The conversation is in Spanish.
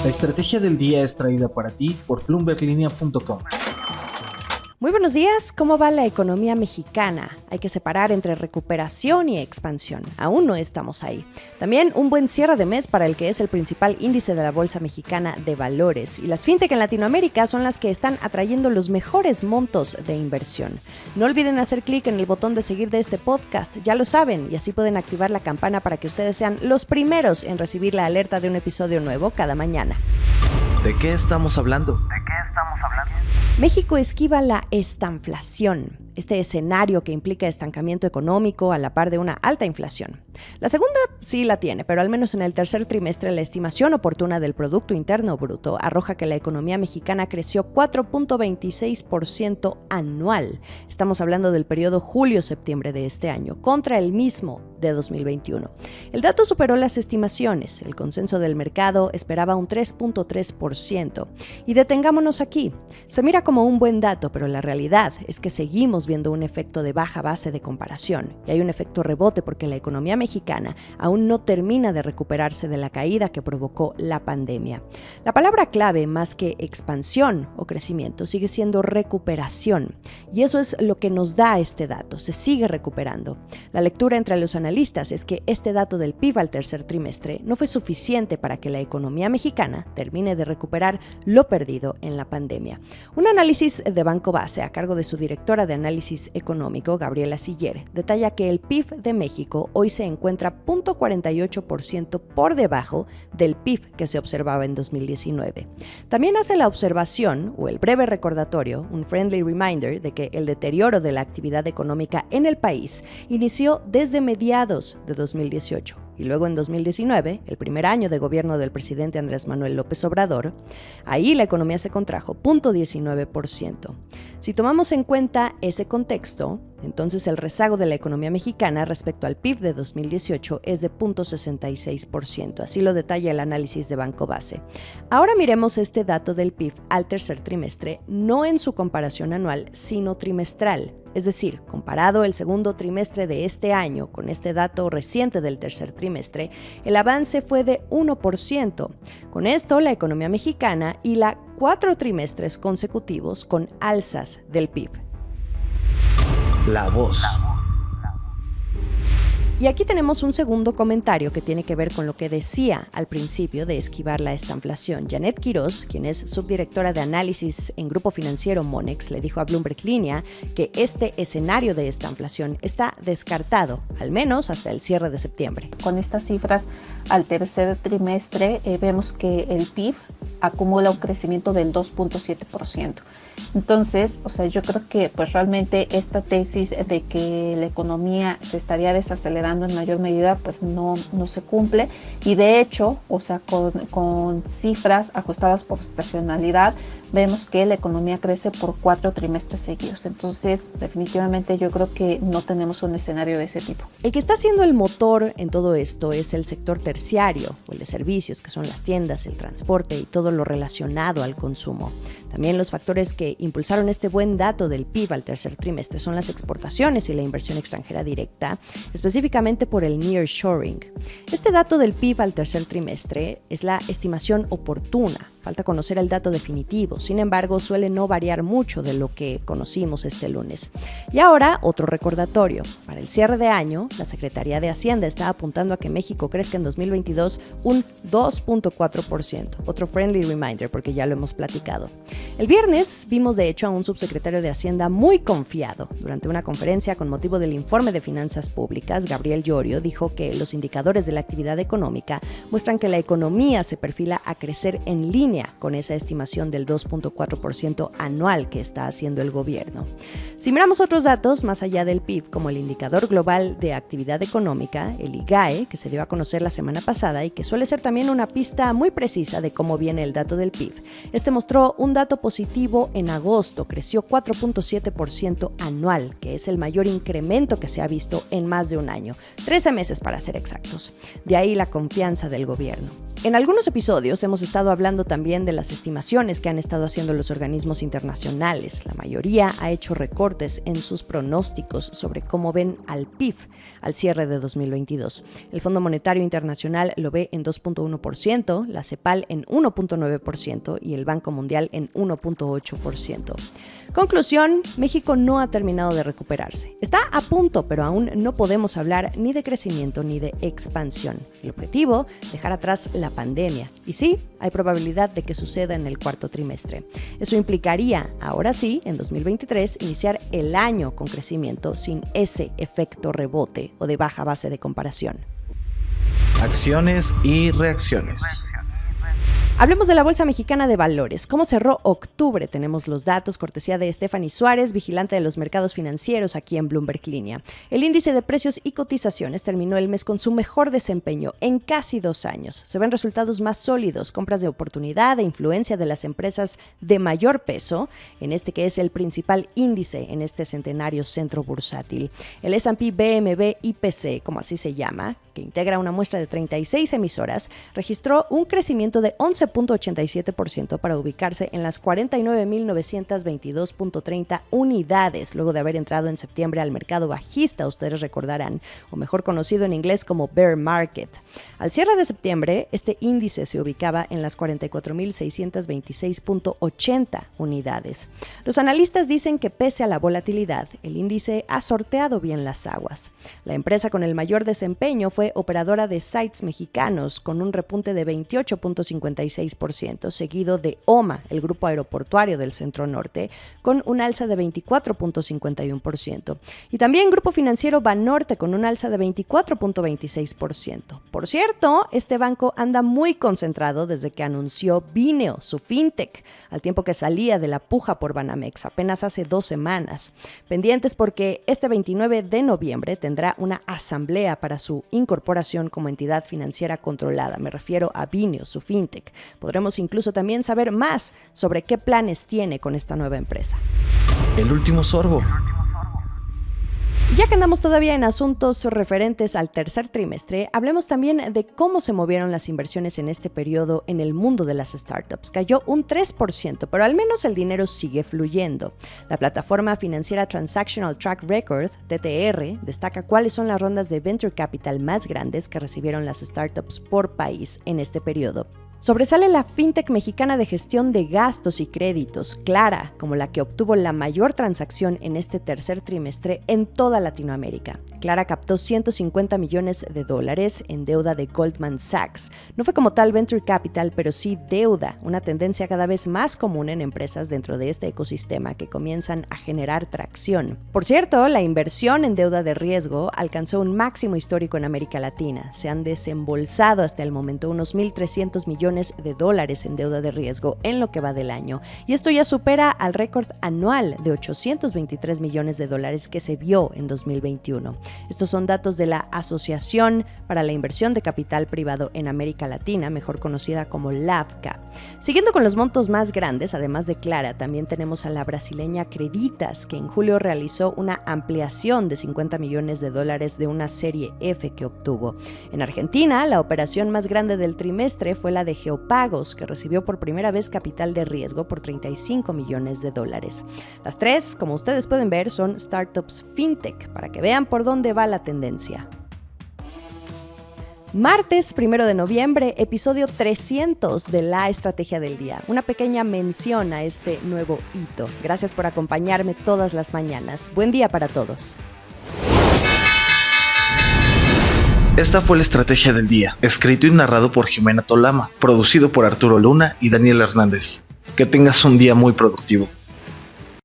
La estrategia del día es traída para ti por bloomberglinea.com. Muy buenos días, ¿cómo va la economía mexicana? Hay que separar entre recuperación y expansión. Aún no estamos ahí. También un buen cierre de mes para el que es el principal índice de la Bolsa Mexicana de Valores. Y las fintech en Latinoamérica son las que están atrayendo los mejores montos de inversión. No olviden hacer clic en el botón de seguir de este podcast, ya lo saben, y así pueden activar la campana para que ustedes sean los primeros en recibir la alerta de un episodio nuevo cada mañana. ¿De qué estamos hablando? México esquiva la estanflación, este escenario que implica estancamiento económico a la par de una alta inflación. La segunda sí la tiene, pero al menos en el tercer trimestre la estimación oportuna del Producto Interno Bruto arroja que la economía mexicana creció 4.26% anual. Estamos hablando del periodo julio-septiembre de este año, contra el mismo de 2021. El dato superó las estimaciones. El consenso del mercado esperaba un 3.3%. Y detengámonos aquí. Se mira como un buen dato, pero la realidad es que seguimos viendo un efecto de baja base de comparación. Y hay un efecto rebote porque la economía mexicana aún no termina de recuperarse de la caída que provocó la pandemia. La palabra clave, más que expansión o crecimiento, sigue siendo recuperación. Y eso es lo que nos da este dato. Se sigue recuperando. La lectura entre los analistas es que este dato del PIB al tercer trimestre no fue suficiente para que la economía mexicana termine de recuperar lo perdido en la pandemia. Un análisis de Banco Base a cargo de su directora de análisis económico, Gabriela Siller, detalla que el PIB de México hoy se encuentra 0.48% por debajo del PIB que se observaba en 2019. También hace la observación, o el breve recordatorio, un friendly reminder de que el deterioro de la actividad económica en el país inició desde mediados de 2018. Y luego en 2019, el primer año de gobierno del presidente Andrés Manuel López Obrador, ahí la economía se contrajo 0.19%. Si tomamos en cuenta ese contexto, entonces el rezago de la economía mexicana respecto al PIB de 2018 es de 0.66%, así lo detalla el análisis de Banco Base. Ahora miremos este dato del PIB al tercer trimestre, no en su comparación anual, sino trimestral. Es decir, comparado el segundo trimestre de este año con este dato reciente del tercer trimestre, el avance fue de 1%. Con esto, la economía mexicana hila 4 trimestres consecutivos con alzas del PIB. La voz. Y aquí tenemos un segundo comentario que tiene que ver con lo que decía al principio de esquivar la estanflación. Janet Quiroz, quien es subdirectora de análisis en Grupo Financiero Monex, le dijo a Bloomberg Línea que este escenario de estanflación está descartado, al menos hasta el cierre de septiembre. Con estas cifras al tercer trimestre vemos que el PIB acumula un crecimiento del 2.7%. Entonces, yo creo que pues realmente esta tesis de que la economía se estaría desacelerando en mayor medida pues no se cumple, y de hecho, con cifras ajustadas por estacionalidad, vemos que la economía crece por 4 trimestres seguidos. Entonces, definitivamente yo creo que no tenemos un escenario de ese tipo. El que está siendo el motor en todo esto es el sector terciario, o el de servicios, que son las tiendas, el transporte y todo lo relacionado al consumo. También los factores que impulsaron este buen dato del PIB al tercer trimestre son las exportaciones y la inversión extranjera directa, específicamente por el nearshoring. Este dato del PIB al tercer trimestre es la estimación oportuna. Falta conocer el dato definitivo, sin embargo, suele no variar mucho de lo que conocimos este lunes. Y ahora, otro recordatorio. Para el cierre de año, la Secretaría de Hacienda está apuntando a que México crezca en 2022 un 2.4%. Otro friendly reminder, porque ya lo hemos platicado. El viernes vimos de hecho a un subsecretario de Hacienda muy confiado. Durante una conferencia con motivo del informe de finanzas públicas, Gabriel Llorio dijo que los indicadores de la actividad económica muestran que la economía se perfila a crecer en línea con esa estimación del 2.4% anual que está haciendo el gobierno. Si miramos otros datos más allá del PIB, como el Indicador Global de Actividad Económica, el IGAE, que se dio a conocer la semana pasada y que suele ser también una pista muy precisa de cómo viene el dato del PIB, este mostró un dato positivo en agosto, creció 4.7% anual, que es el mayor incremento que se ha visto en más de un año, 13 meses para ser exactos. De ahí la confianza del gobierno. En algunos episodios hemos estado hablando también también de las estimaciones que han estado haciendo los organismos internacionales. La mayoría ha hecho recortes en sus pronósticos sobre cómo ven al PIB al cierre de 2022. El Fondo Monetario Internacional lo ve en 2.1%, la CEPAL en 1.9% y el Banco Mundial en 1.8%. Conclusión, México no ha terminado de recuperarse. Está a punto, pero aún no podemos hablar ni de crecimiento ni de expansión. El objetivo, dejar atrás la pandemia. Y sí, hay probabilidad de que suceda en el cuarto trimestre. Eso implicaría, ahora sí, en 2023, iniciar el año con crecimiento sin ese efecto rebote o de baja base de comparación. Acciones y reacciones. Hablemos de la Bolsa Mexicana de Valores. ¿Cómo cerró octubre? Tenemos los datos, cortesía de Stephanie Suárez, vigilante de los mercados financieros aquí en Bloomberg Línea. El índice de precios y cotizaciones terminó el mes con su mejor desempeño en casi 2 años. Se ven resultados más sólidos, compras de oportunidad e influencia de las empresas de mayor peso, en este que es el principal índice en este centenario centro bursátil. El S&P BMV IPC, como así se llama, que integra una muestra de 36 emisoras, registró un crecimiento de 11.87% para ubicarse en las 49.922.30 unidades, luego de haber entrado en septiembre al mercado bajista, ustedes recordarán, o mejor conocido en inglés como bear market. Al cierre de septiembre, este índice se ubicaba en las 44.626.80 unidades. Los analistas dicen que pese a la volatilidad, el índice ha sorteado bien las aguas. La empresa con el mayor desempeño fue operadora de sites mexicanos, con un repunte de 28.56%, seguido de OMA, el grupo aeroportuario del Centro Norte, con un alza de 24.51%. Y también Grupo Financiero Banorte, con un alza de 24.26%. Por cierto, este banco anda muy concentrado desde que anunció Bineo, su fintech, al tiempo que salía de la puja por Banamex apenas hace 2 semanas. Pendientes porque este 29 de noviembre tendrá una asamblea para su incorporación como entidad financiera controlada. Me refiero a Bineo, su fintech. Podremos incluso también saber más sobre qué planes tiene con esta nueva empresa. El último sorbo. Y ya que andamos todavía en asuntos referentes al tercer trimestre, hablemos también de cómo se movieron las inversiones en este periodo en el mundo de las startups. Cayó un 3%, pero al menos el dinero sigue fluyendo. La plataforma financiera Transactional Track Record, TTR, destaca cuáles son las rondas de venture capital más grandes que recibieron las startups por país en este periodo. Sobresale la fintech mexicana de gestión de gastos y créditos, Clara, como la que obtuvo la mayor transacción en este tercer trimestre en toda Latinoamérica. Clara captó $150 millones en deuda de Goldman Sachs. No fue como tal venture capital, pero sí deuda, una tendencia cada vez más común en empresas dentro de este ecosistema que comienzan a generar tracción. Por cierto, la inversión en deuda de riesgo alcanzó un máximo histórico en América Latina. Se han desembolsado hasta el momento unos $1.300 millones en deuda de riesgo en lo que va del año, y esto ya supera al récord anual de $823 millones que se vio en 2021. Estos son datos de la Asociación para la Inversión de Capital Privado en América Latina, mejor conocida como LAVCA. Siguiendo con los montos más grandes, además de Clara, también tenemos a la brasileña Creditas, que en julio realizó una ampliación de $50 millones de una serie F que obtuvo. En Argentina, la operación más grande del trimestre fue la de Geopagos, que recibió por primera vez capital de riesgo por $35 millones. Las tres, como ustedes pueden ver, son startups fintech, para que vean por dónde va la tendencia. Martes 1 de noviembre, episodio 300 de La Estrategia del Día. Una pequeña mención a este nuevo hito. Gracias por acompañarme todas las mañanas. Buen día para todos. Esta fue La Estrategia del Día, escrito y narrado por Jimena Tolama, producido por Arturo Luna y Daniel Hernández. Que tengas un día muy productivo.